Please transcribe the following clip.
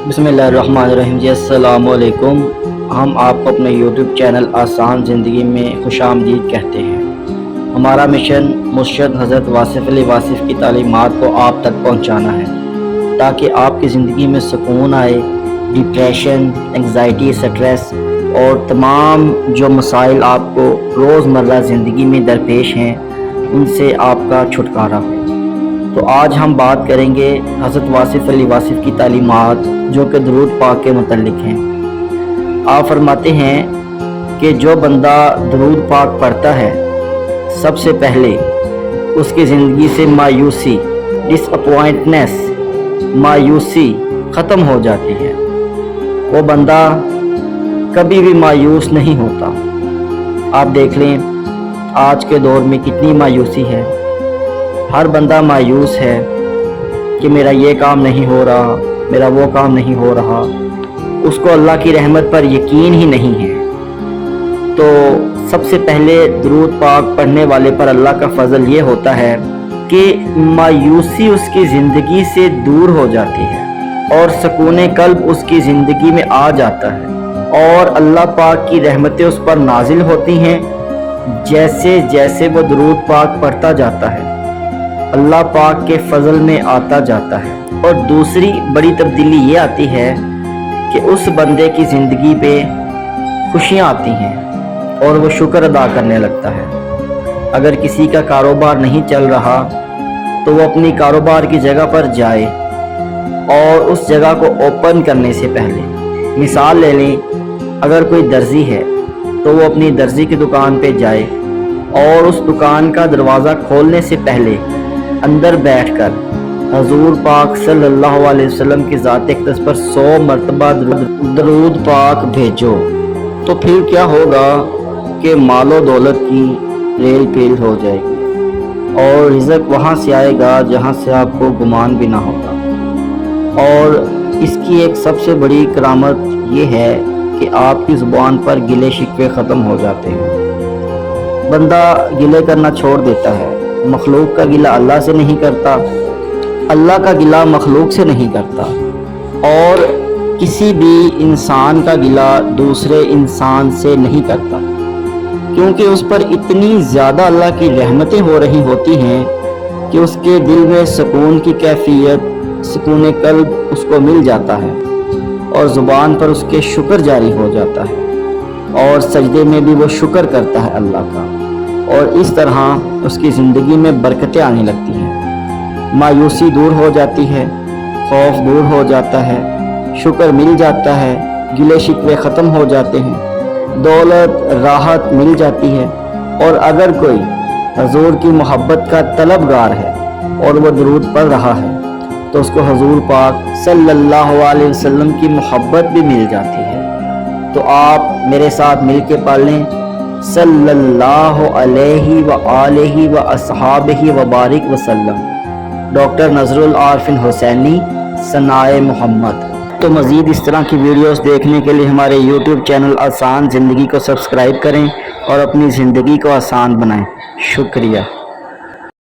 बिस्मिल्लाहिर्रहमानिर्रहीम जी, अस्सलाम वालेकुम। हम आपको अपने यूट्यूब चैनल आसान ज़िंदगी में खुशामदीद कहते हैं। हमारा मिशन मुर्शद हज़रत वासिफ़ अली वासिफ़ की तालीमात को आप तक पहुंचाना है ताकि आपकी ज़िंदगी में सुकून आए, डिप्रेशन, एंग्ज़ाइटी, स्ट्रेस और तमाम जो मसाइल आपको रोज़मर्रा ज़िंदगी में दरपेश हैं उनसे आपका छुटकारा हो। तो आज हम बात करेंगे हज़रत वासिफ़ अली वासिफ़ की तालीमात जो कि दुरूद पाक के मुतल्लिक़ हैं। आप फरमाते हैं कि जो बंदा दुरूद पाक पढ़ता है सबसे पहले उसकी ज़िंदगी से मायूसी, डिसअपॉइंटनेस, मायूसी ख़त्म हो जाती है। वो बंदा कभी भी मायूस नहीं होता। आप देख लें आज के दौर में कितनी मायूसी है। हर बंदा मायूस है कि मेरा ये काम नहीं हो रहा, मेरा वो काम नहीं हो रहा। उसको अल्लाह की रहमत पर यकीन ही नहीं है। तो सबसे पहले दुरूद पाक पढ़ने वाले पर अल्लाह का फ़ज़ल ये होता है कि मायूसी उसकी ज़िंदगी से दूर हो जाती है और सुकून क़ल्ब उसकी ज़िंदगी में आ जाता है और अल्लाह पाक की रहमतें उस पर नाजिल होती हैं। जैसे जैसे वो दुरूद पाक पढ़ता जाता है अल्लाह पाक के फ़ज़ल में आता जाता है। और दूसरी बड़ी तब्दीली ये आती है कि उस बंदे की ज़िंदगी पे खुशियाँ आती हैं और वो शुक्र अदा करने लगता है। अगर किसी का कारोबार नहीं चल रहा तो वो अपनी कारोबार की जगह पर जाए और उस जगह को ओपन करने से पहले, मिसाल ले लें, अगर कोई दर्जी है तो वो अपनी दर्जी की दुकान पे जाए और उस दुकान का दरवाज़ा खोलने से पहले अंदर बैठकर हजूर पाक सल्लल्लाहु अलैहि वसल्लम की ज़ात अक़दस पर 100 मरतबा दरूद पाक भेजो तो फिर क्या होगा कि मालो दौलत की रेल पेल हो जाएगी और रिज़्क़ वहाँ से आएगा जहाँ से आपको गुमान भी ना होगा। और इसकी एक सबसे बड़ी करामत ये है कि आपकी ज़ुबान पर गिले शिकवे ख़त्म हो जाते हैं। बंदा गिले करना छोड़ देता है। मखलूक का गिला अल्लाह से नहीं करता, अल्लाह का गिला मखलूक से नहीं करता और किसी भी इंसान का गिला दूसरे इंसान से नहीं करता, क्योंकि उस पर इतनी ज़्यादा अल्लाह की रहमतें हो रही होती हैं कि उसके दिल में सुकून की कैफियत, सुकून क़ल्ब उसको मिल जाता है और ज़ुबान पर उसके शुक्र जारी हो जाता है और सजदे में भी वो शुक्र करता है अल्लाह का। और इस तरह उसकी ज़िंदगी में बरकतें आने लगती हैं। मायूसी दूर हो जाती है, खौफ दूर हो जाता है, शुक्र मिल जाता है, गिले शिकवे ख़त्म हो जाते हैं, दौलत राहत मिल जाती है। और अगर कोई हजूर की मोहब्बत का तलबगार है और वह दुरूद पढ़ रहा है तो उसको हजूर पाक सल्लल्लाहु अलैहि वसल्लम की मोहब्बत भी मिल जाती है। तो आप मेरे साथ मिल के पढ़ लें सल्लल्लाहु अलैहि व आलिहि व अस्हाबिहि व बारिक वसल्लम। डॉक्टर नज़रुल आरफिन हुसैनी, सनाए मोहम्मद। तो मज़ीद इस तरह की वीडियोस देखने के लिए हमारे यूट्यूब चैनल आसान ज़िंदगी को सब्सक्राइब करें और अपनी ज़िंदगी को आसान बनाएं। शुक्रिया।